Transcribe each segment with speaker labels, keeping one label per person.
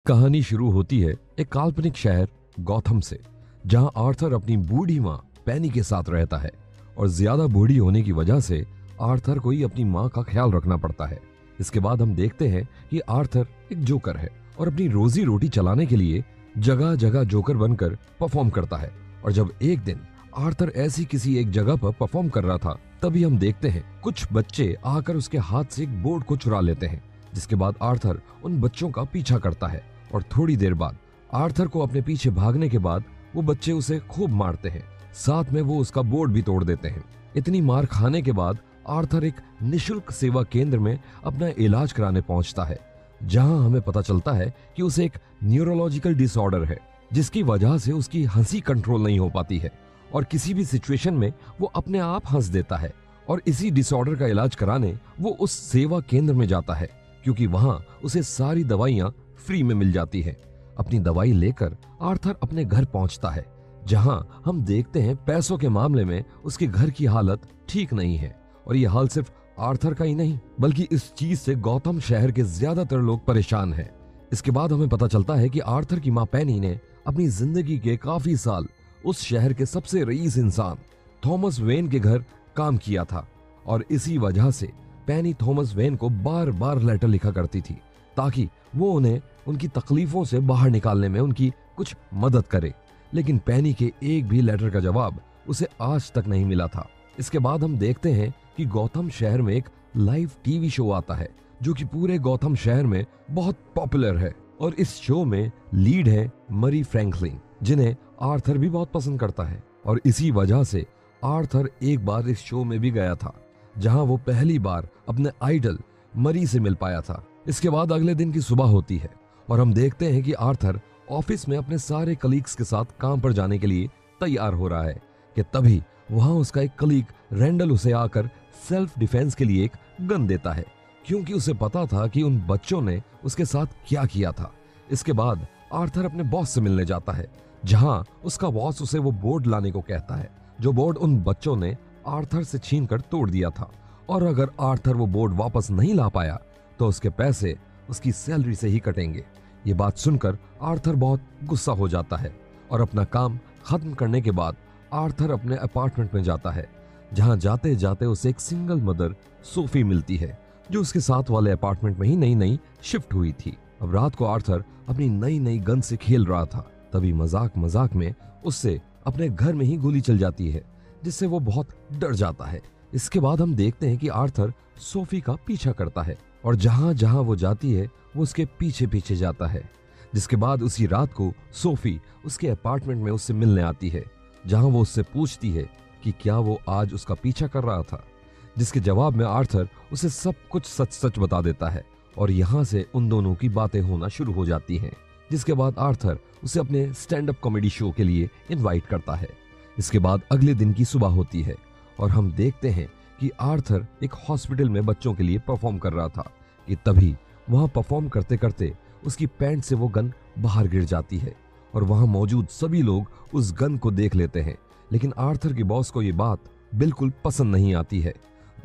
Speaker 1: कहानी शुरू होती है एक काल्पनिक शहर गौथम से, जहां आर्थर अपनी बूढ़ी माँ पेनी के साथ रहता है और ज्यादा बूढ़ी होने की वजह से आर्थर को ही अपनी माँ का ख्याल रखना पड़ता है। इसके बाद हम देखते हैं कि आर्थर एक जोकर है और अपनी रोजी रोटी चलाने के लिए जगह जगह जोकर बनकर परफॉर्म करता है। और जब एक दिन आर्थर ऐसी किसी एक जगह पर परफॉर्म कर रहा था, तभी हम देखते हैं कुछ बच्चे आकर उसके हाथ से एक बोर्ड को चुरा लेते हैं। जिसके बाद आर्थर उन बच्चों का पीछा करता है और थोड़ी देर बाद आर्थर को अपने पीछे भागने के बाद वो बच्चे उसे खूब मारते हैं, साथ में वो उसका बोर्ड भी तोड़ देते हैं। इतनी मार खाने के बाद आर्थर एक निशुल्क सेवा केंद्र में अपना इलाज कराने पहुंचता है, जहां हमें पता चलता है कि उसे एक न्यूरोलॉजिकल डिसऑर्डर है, जिसकी वजह से उसकी हंसी कंट्रोल नहीं हो पाती है और किसी भी सिचुएशन में वो अपने आप हंस देता है। और इसी डिसऑर्डर का इलाज कराने वो उस सेवा केंद्र में जाता है, क्योंकि वहां उसे सारी दवाइयां फ्री में मिल जाती है। अपनी दवाई लेकर आर्थर अपने घर पहुंचता है, जहां हम देखते हैं पैसों के मामले में उसके घर की हालत ठीक नहीं है। और ये हाल सिर्फ आर्थर का ही नहीं, बल्कि इस चीज से गौतम शहर के ज्यादातर लोग परेशान हैं। इसके बाद हमें पता चलता है कि आर्थर की माँ पेनी ने अपनी जिंदगी के काफी साल उस शहर के सबसे रईस इंसान थॉमस वेन के घर काम किया था, और इसी वजह से पेनी थॉमस वेन को बार बार लेटर लिखा करती थी ताकि वो उन्हें उनकी तकलीफों से बाहर निकालने में उनकी कुछ मदद करे। लेकिन पेनी के एक भी लेटर का जवाब उसे आज तक नहीं मिला था। इसके बाद हम देखते हैं कि गौतम शहर में एक लाइव टीवी शो आता है, जो कि पूरे गौतम शहर में बहुत पॉपुलर है। और इस शो में लीड है मरी फ्रैंकलिन, जिन्हें आर्थर भी बहुत पसंद करता है। और इसी वजह से आर्थर एक बार इस शो में भी गया था, जहां वो पहली बार अपने आइडल मरी से मिल पाया था। इसके बाद अगले दिन की सुबह होती है और हम देखते हैं कि आर्थर ऑफिस में अपने सारे कलीग्स के साथ काम पर जाने के लिए तैयार हो रहा है कि तभी वहां उसका एक कलीग रैंडल उसे आकर सेल्फ डिफेंस के लिए एक गन देता है, क्योंकि उसे पता था कि उन बच्चों ने उसके साथ क्या किया था। इसके बाद आर्थर अपने बॉस से मिलने जाता है, जहां उसका बॉस उसे वो बोर्ड लाने को कहता है, जो बोर्ड उन बच्चों ने आर्थर से छीनकर तोड़ दिया था। और अगर आर्थर वो बोर्ड वापस नहीं ला पाया तो उसके पैसे उसकी सैलरी से ही कटेंगे। ये बात सुनकर आर्थर बहुत गुस्सा हो जाता है और अपना काम खत्म करने के बाद आर्थर अपने अपार्टमेंट में जाता है, जहां जाते जाते उसे एक सिंगल मदर सोफी मिलती है, जो उसके साथ वाले अपार्टमेंट में ही नई नई शिफ्ट हुई थी। अब रात को आर्थर अपनी नई नई गन से खेल रहा था, तभी मजाक मजाक में उससे अपने घर में ही गोली चल जाती है, जिससे वो बहुत डर जाता है। इसके बाद हम देखते हैं कि आर्थर सोफी का पीछा करता है और जहां जहां वो जाती है वो उसके पीछे पीछे जाता है। जिसके बाद उसी रात को सोफी उसके अपार्टमेंट में उससे मिलने आती है, जहां वो उससे पूछती है कि क्या वो आज उसका पीछा कर रहा था, जिसके जवाब में आर्थर उसे सब कुछ सच सच बता देता है और यहाँ से उन दोनों की बातें होना शुरू हो जाती हैं। जिसके बाद आर्थर उसे अपने स्टैंड अप कॉमेडी शो के लिए इनवाइट करता है। इसके बाद अगले दिन की सुबह होती है और हम देखते हैं कि आर्थर एक हॉस्पिटल में बच्चों के लिए परफॉर्म कर रहा था कि तभी वहां परफॉर्म करते करते उसकी पैंट से वो गन बाहर गिर जाती है और वहां मौजूद सभी लोग उस गन को देख लेते हैं। लेकिन आर्थर के बॉस को ये बात बिल्कुल पसंद नहीं आती है,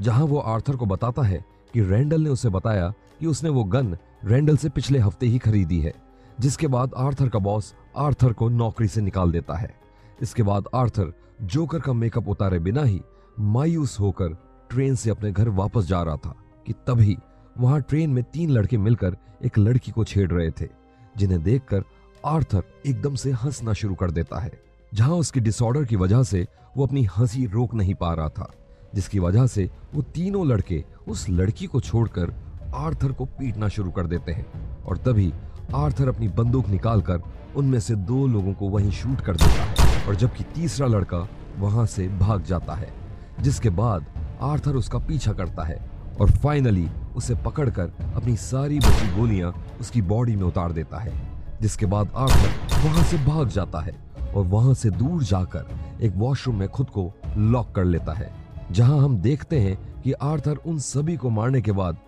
Speaker 1: जहां वो आर्थर को बताता है कि रैंडल ने उसे बताया कि उसने वो गन रैंडल से पिछले हफ्ते ही खरीदी है। जिसके बाद आर्थर का बॉस आर्थर को नौकरी से निकाल देता है। इसके बाद आर्थर जोकर का मेकअप उतारे बिना ही मायूस होकर ट्रेन से अपने घर वापस जा रहा था कि तभी वहां ट्रेन में 3 लड़के मिलकर एक लड़की को छेड़ रहे थे, जिन्हें देखकर आर्थर एकदम से हंसना शुरू कर देता है, जहां उसकी डिसऑर्डर की वजह से वो अपनी हंसी रोक नहीं पा रहा था, जिसकी वजह से वो तीनों लड़के उस लड़की को छोड़कर आर्थर को पीटना शुरू कर देते हैं। और तभी आर्थर अपनी बंदूक निकालकर उनमें से 2 लोगों को वहीं शूट कर देता है, और जबकि तीसरा लड़का वहां से भाग जाता है। जिसके बाद आर्थर उसका पीछा करता है और फाइनली उसे पकड़कर अपनी सारी बची गोलियां उसकी बॉडी में उतार देता है। जिसके बाद आर्थर वहां से भाग जाता है और वहां से दूर जाकर एक वॉशरूम में खुद को लॉक कर लेता है, जहां हम देखते हैं कि आर्थर उन सभी को मारने के बाद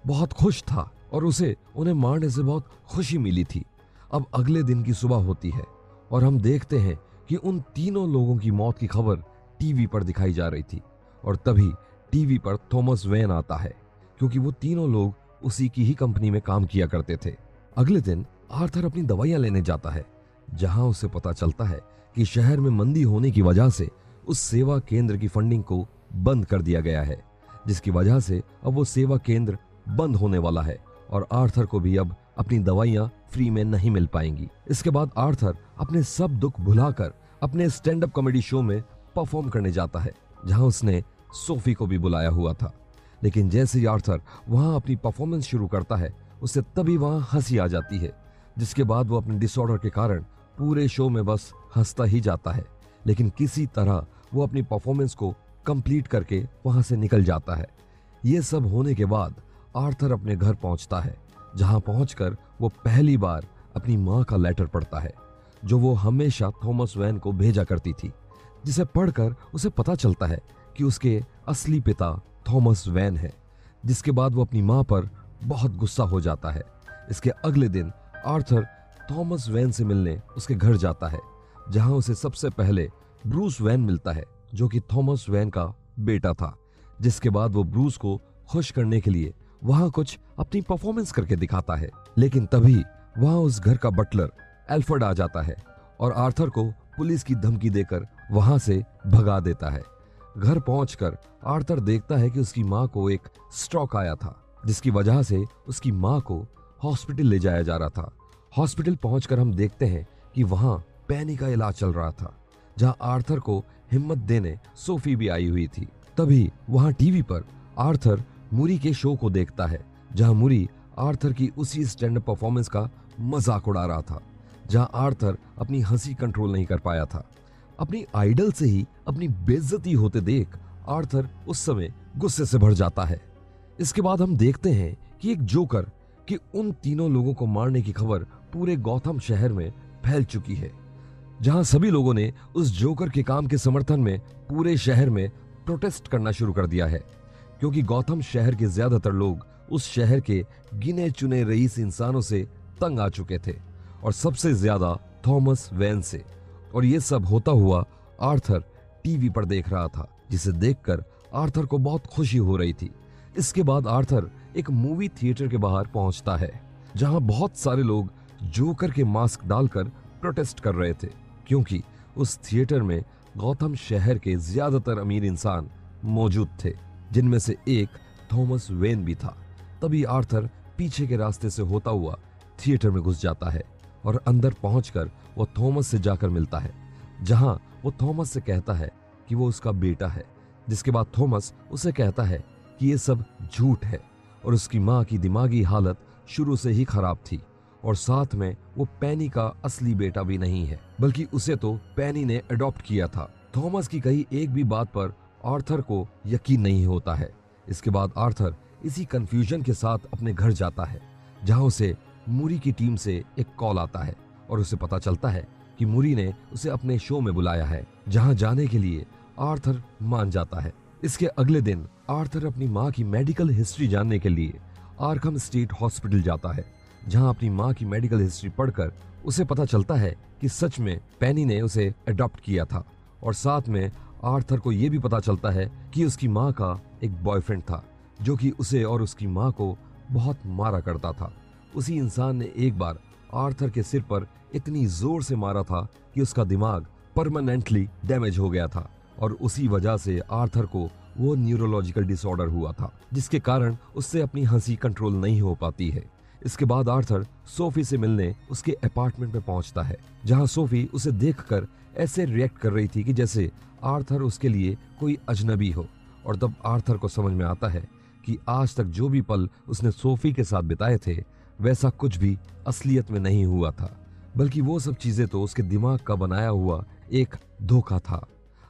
Speaker 1: बहुत खुश था और उसे उन्हें मारने से बहुत खुशी मिली थी। अब अगले दिन की सुबह होती है और हम देखते हैं कि उन तीनों लोगों की मौत की खबर टीवी पर दिखाई जा रही थी, और तभी टीवी पर थॉमस वेन आता है, क्योंकि वो तीनों लोग उसी की ही कंपनी में काम किया करते थे। अगले दिन आर्थर अपनी दवाइयां लेने जाता है, जहां उसे पता चलता है कि शहर में मंदी होने की वजह से उस सेवा केंद्र की फंडिंग को बंद कर दिया गया है, जिसकी वजह से अब वो सेवा केंद्र बंद होने वाला है और आर्थर को भी अब अपनी दवाइयां फ्री में नहीं मिल पाएंगी। इसके बाद आर्थर अपने सब दुख भुलाकर अपने स्टैंड अप कॉमेडी शो में परफॉर्म करने जाता है, जहां उसने सोफी को भी बुलाया हुआ था। लेकिन जैसे ही आर्थर वहां अपनी परफॉर्मेंस शुरू करता है, उसे तभी वहां हंसी आ जाती है, जिसके बाद वो अपने डिसऑर्डर के कारण पूरे शो में बस हंसता ही जाता है। लेकिन किसी तरह वो अपनी परफॉर्मेंस को कंप्लीट करके वहां से निकल जाता है। ये सब होने के बाद आर्थर अपने घर पहुंचता है, जहां पहुंचकर वो पहली बार अपनी मां का लेटर पढ़ता है, जो वो हमेशा थॉमस वैन को भेजा करती थी, जिसे पढ़कर उसे पता चलता है कि उसके असली पिता थॉमस वैन है। जिसके बाद वो अपनी मां पर बहुत गुस्सा हो जाता है। इसके अगले दिन आर्थर थॉमस वैन से मिलने उसके घर जाता है, जहां उसे सबसे पहले ब्रूस वैन मिलता है, जो कि थॉमस वैन का बेटा था। जिसके बाद वो ब्रूस को खुश करने के लिए वहां कुछ अपनी परफॉर्मेंस करके दिखाता है। लेकिन तभी वहां उस घर का बटलर एल्फ्रेड आ जाता है और आर्थर को पुलिस की धमकी देकर वहां से भगा देता है। घर पहुंचकर आर्थर देखता है कि उसकी मां को एक स्ट्रोक आया था, जिसकी वजह से उसकी मां को हॉस्पिटल ले जाया जा रहा था। हॉस्पिटल पहुंचकर हम देखते हैं कि वहां पैनी का इलाज चल रहा था, जहां आर्थर को हिम्मत देने सोफी भी आई हुई थी। तभी वहां टीवी पर आर्थर मूरी के शो को देखता है, जहां मूरी आर्थर की उसी स्टैंड अप परफॉर्मेंस का मजाक उड़ा रहा था, जहां आर्थर अपनी हंसी कंट्रोल नहीं कर पाया था। अपनी आइडल से ही अपनी बेइज्जती होते देख आर्थर उस समय गुस्से से भर जाता है। इसके बाद हम देखते हैं कि एक जोकर कि उन तीनों लोगों को मारने की खबर पूरे गॉथम शहर में फैल चुकी है, जहां सभी लोगों ने उस जोकर के काम के समर्थन में पूरे शहर में प्रोटेस्ट करना शुरू कर दिया है, क्योंकि गॉथम शहर के ज्यादातर लोग उस शहर के गिने चुने रईस इंसानों से तंग आ चुके थे, और सबसे ज्यादा थॉमस वैन से। और ये सब होता हुआ आर्थर टीवी पर देख रहा था, जिसे देखकर आर्थर को बहुत खुशी हो रही थी। इसके बाद आर्थर एक मूवी थिएटर के बाहर पहुंचता है, जहां बहुत सारे लोग जोकर के मास्क डालकर प्रोटेस्ट कर रहे थे, क्योंकि उस थिएटर में गॉथम शहर के ज्यादातर अमीर इंसान मौजूद थे, जिनमें से एक थॉमस वेन भी था। तभी आर्थर पीछे के रास्ते से होता हुआ थिएटर में घुस जाता है और अंदर पहुंचकर वो थॉमस से जाकर मिलता है, जहां वो थॉमस से कहता है कि वो उसका बेटा है। जिसके बाद थॉमस उसे कहता है कि ये सब झूठ है और उसकी मां की दिमागी हालत शुरू से ही खराब थी, और साथ में वो पैनी का असली बेटा भी नहीं है, बल्कि उसे तो पैनी ने अडॉप्ट किया था। थॉमस की कही एक भी बात पर आर्थर को यकीन नहीं होता है। इसके बाद आर्थर इसी कंफ्यूजन के साथ अपने घर जाता है, जहां उसे मूरी की टीम से एक कॉल आता है और उसे पता चलता है कि मूरी ने उसे अपने शो में बुलाया है, जहां जाने के लिए आर्थर मान जाता है। इसके अगले दिन आर्थर अपनी मां की मेडिकल हिस्ट्री जानने के लिए आर्कम स्टेट हॉस्पिटल जाता है, जहां अपनी मां की मेडिकल हिस्ट्री पढ़कर उसे पता चलता है कि सच में पैनी ने उसे अडॉप्ट किया था, और साथ में आर्थर को यह भी पता चलता है कि उसकी मां का एक बॉयफ्रेंड था, जो कि उसे और उसकी मां को बहुत मारा करता था। उसी इंसान ने एक बार आर्थर के सिर पर इतनी जोर से मारा था कि उसका दिमाग परमानेंटली डैमेज हो गया था, और उसी वजह से आर्थर को वो न्यूरोलॉजिकल डिसऑर्डर हुआ था, जिसके कारण उससे अपनी हंसी कंट्रोल नहीं हो पाती है। इसके बाद आर्थर सोफी से मिलने उसके अपार्टमेंट में पहुंचता है, जहां सोफी उसे देखकर ऐसे रिएक्ट कर रही थी कि जैसे आर्थर उसके लिए कोई अजनबी हो। और तब आर्थर को समझ में आता है कि आज तक जो भी पल उसने सोफी के साथ बिताए थे, वैसा कुछ भी असलियत में नहीं हुआ था, बल्कि वो सब चीजें तो उसके दिमाग का बनाया हुआ एक धोखा था।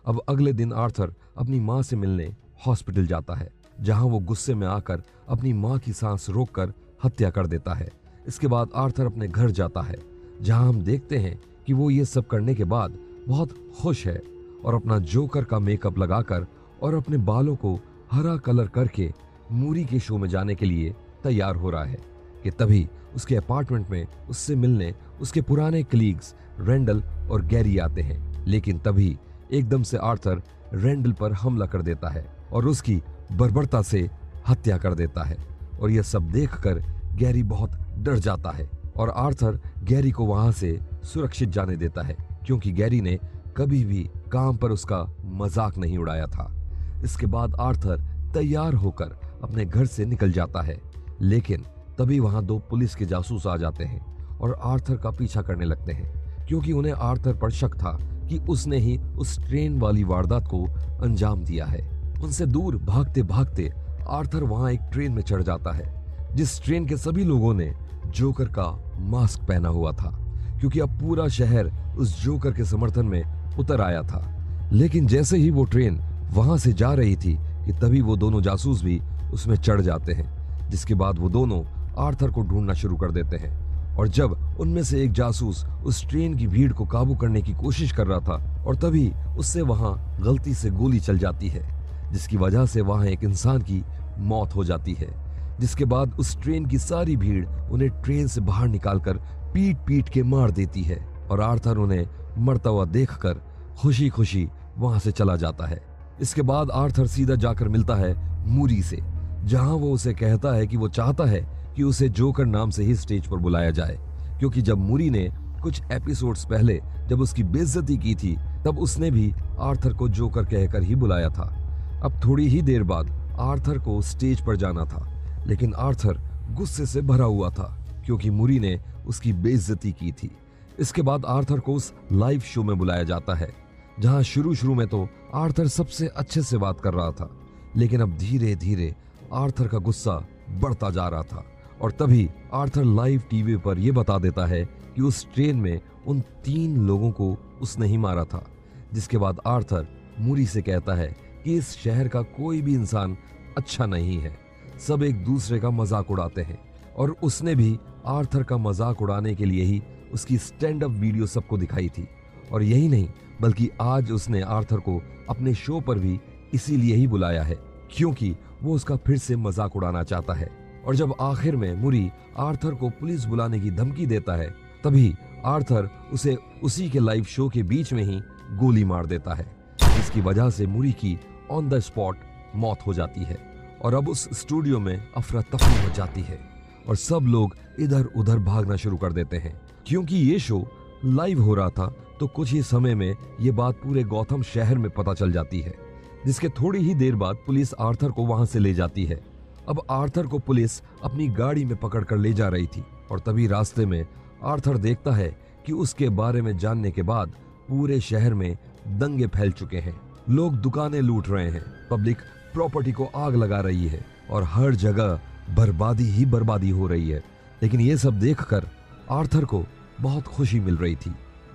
Speaker 1: अब अगले दिन आर्थर अपनी मां से मिलने हॉस्पिटल जाता है, जहां वो गुस्से में आकर अपनी मां की सांस रोककर हत्या कर देता है। इसके बाद आर्थर अपने घर जाता है, जहां हम देखते हैं कि वो ये सब करने के बाद बहुत खुश है और अपना जोकर का मेकअप लगाकर और अपने बालों को हरा कलर करके मूरी के शो में जाने के लिए तैयार हो रहा है कि तभी उसके अपार्टमेंट में उससे मिलने उसके पुराने कलीग्स रेंडल और गैरी आते हैं। लेकिन तभी एकदम से आर्थर रेंडल पर हमला कर देता है और उसकी बर्बरता से हत्या कर देता है, और यह सब देखकर गैरी बहुत डर जाता है और आर्थर गैरी को वहां से सुरक्षित जाने देता है, क्योंकि गैरी ने कभी भी काम पर उसका मजाक नहीं उड़ाया था। इसके बाद आर्थर तैयार होकर अपने घर से निकल जाता है, लेकिन तभी वहां 2 पुलिस के जासूस आ जाते हैं और आर्थर का पीछा करने लगते हैं, क्योंकि उन्हें आर्थर पर शक था कि उसने ही उस ट्रेन वाली वारदात को अंजाम दिया है। उनसे दूर भागते भागते आर्थर वहां एक ट्रेन में चढ़ जाता है, जिस ट्रेन के सभी लोगों ने जोकर का मास्क पहना हुआ था, क्योंकि अब पूरा शहर उस जोकर के समर्थन में उतर आया था। लेकिन जैसे ही वो ट्रेन वहां से जा रही थी कि तभी वो दोनों जासूस भी उसमें चढ़ जाते हैं, जिसके बाद वो दोनों आर्थर को ढूंढना शुरू कर देते हैं। और जब उनमें से एक जासूस उस ट्रेन की भीड़ को काबू करने की कोशिश कर रहा था, और तभी उससे वहां गलती से गोली चल जाती है, जिसकी वजह से वहां एक इंसान की मौत हो जाती है। जिसके बाद उस ट्रेन की सारी भीड़ उन्हें ट्रेन से बाहर निकालकर पीट पीट के मार देती है, और आर्थर उन्हें मरता हुआ देखकर खुशी खुशी वहां से चला जाता है। इसके बाद आर्थर सीधा जाकर मिलता है मूरी से, जहां वो उसे कहता है कि वो चाहता है कि उसे जोकर नाम से ही स्टेज पर बुलाया जाए, क्योंकि जब मूरी ने कुछ एपिसोड्स पहले जब उसकी बेइज्जती की थी, तब उसने भी आर्थर को जोकर कहकर ही बुलाया था। अब थोड़ी ही देर बाद आर्थर को स्टेज पर जाना था, लेकिन आर्थर गुस्से से भरा हुआ था, क्योंकि मूरी ने उसकी बेइज्जती की थी। इसके बाद आर्थर को उस लाइव शो में बुलाया जाता है, जहां शुरू में तो आर्थर सबसे अच्छे से बात कर रहा था, लेकिन अब धीरे धीरे आर्थर का गुस्सा बढ़ता जा रहा था। और तभी आर्थर लाइव टीवी पर यह बता देता है कि उस ट्रेन में उन 3 लोगों को उसने ही मारा था। जिसके बाद आर्थर मूरी से कहता है कि इस शहर का कोई भी इंसान अच्छा नहीं है, सब एक दूसरे का मजाक उड़ाते हैं। और उसने भी आर्थर का मजाक उड़ाने के लिए ही उसकी स्टैंड अप वीडियो सबको दिखाई थी। और यही नहीं, बल्कि आज उसने आर्थर को अपने शो पर भी इसीलिए ही बुलाया है, क्योंकि वो उसका फिर से मजाक उड़ाना चाहता है। और जब आखिर में मूरी आर्थर को पुलिस बुलाने की धमकी देता है, तभी आर्थर उसे उसी के लाइव शो के बीच में ही गोली मार देता है, जिसकी वजह से मूरी की ऑन द स्पॉट मौत हो जाती है। और अब उस स्टूडियो में अफरा तफरी मच जाती है और सब लोग इधर उधर भागना शुरू कर देते हैं, क्योंकि ये शो लाइव हो रहा था। तो कुछ ही समय में ये बात पूरे गौथम शहर में पता चल जाती है, जिसके थोड़ी ही देर बाद पुलिस आर्थर को वहां से ले जाती है। अब आर्थर को पुलिस अपनी गाड़ी में पकड़ कर ले जा रही थी, और तभी रास्ते में आर्थर देखता है कि उसके बारे में जानने के बाद पूरे शहर में दंगे फैल चुके हैं। लोग दुकानें लूट रहे हैं, पब्लिक प्रॉपर्टी को आग लगा रही है, और हर जगह बर्बादी ही बर्बादी हो रही है। लेकिन ये सब देखकर आर्थर को बहुत खुशी मिल रही थी।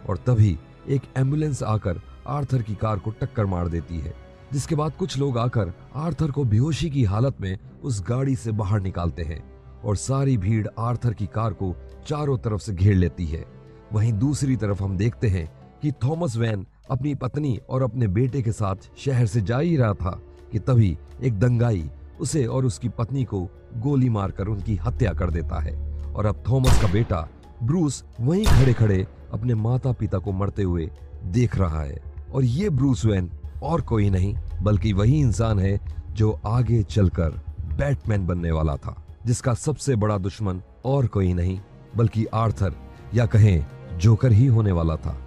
Speaker 1: और तभी एक एम्बुलेंस आकर आर्थर की कार को टक्कर मार देती है, जिसके बाद कुछ लोग आकर आर्थर को बेहोशी की हालत में उस गाड़ी से बाहर निकालते हैं, और सारी भीड़ आर्थर की कार को चारों तरफ से घेर लेती है। वहीं दूसरी तरफ हम देखते हैं कि थॉमस वैन अपनी पत्नी और अपने बेटे के साथ शहर से जा ही रहा था कि तभी एक दंगाई उसे और उसकी पत्नी को गोली मारकर उनकी हत्या कर देता है। और अब थॉमस का बेटा ब्रूस वहीं खड़े खड़े अपने माता पिता को मरते हुए देख रहा है। और ये ब्रूस वेन और कोई नहीं बल्कि वही इंसान है जो आगे चलकर बैटमैन बनने वाला था, जिसका सबसे बड़ा दुश्मन और कोई नहीं बल्कि आर्थर या कहें जोकर ही होने वाला था।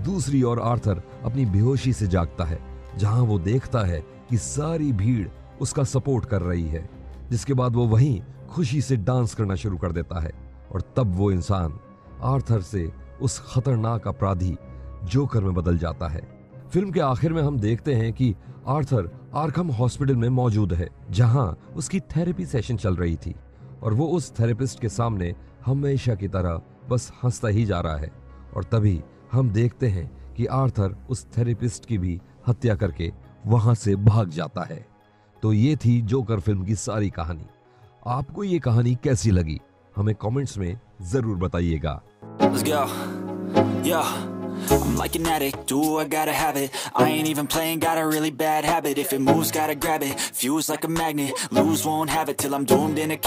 Speaker 1: दूसरी ओर आर्थर अपनी बेहोशी से जागता है, जहां वो देखता है कि सारी भीड़ उसका सपोर्ट कर रही है, जिसके बाद वो वहीं खुशी से डांस करना शुरू कर देता है। और तब वो इंसान आर्थर से उस खतरनाक अपराधी जोकर में बदल जाता है। फिल्म के आखिर में हम देखते हैं कि आर्थर आर्खम हॉस्पिटल में मौजूद है, जहां उसकी थेरेपी सेशन चल रही थी, और वो उस थेरेपिस्ट के सामने हमेशा की तरह बस हंसता ही जा रहा है। और तभी हम देखते हैं कि आर्थर उस थेरेपिस्ट की भी हत्या करके वहां से भाग जाता है। तो ये थी जोकर फिल्म की सारी कहानी। आपको ये कहानी कैसी लगी हमें कमेंट्स में जरूर बताइएगा।
Speaker 2: Let's go. Yo, I'm like an addict, do I gotta have it. I ain't even playing, got a really bad habit. If it moves, gotta grab it. Fuse like a magnet, lose, won't have it till I'm doomed in a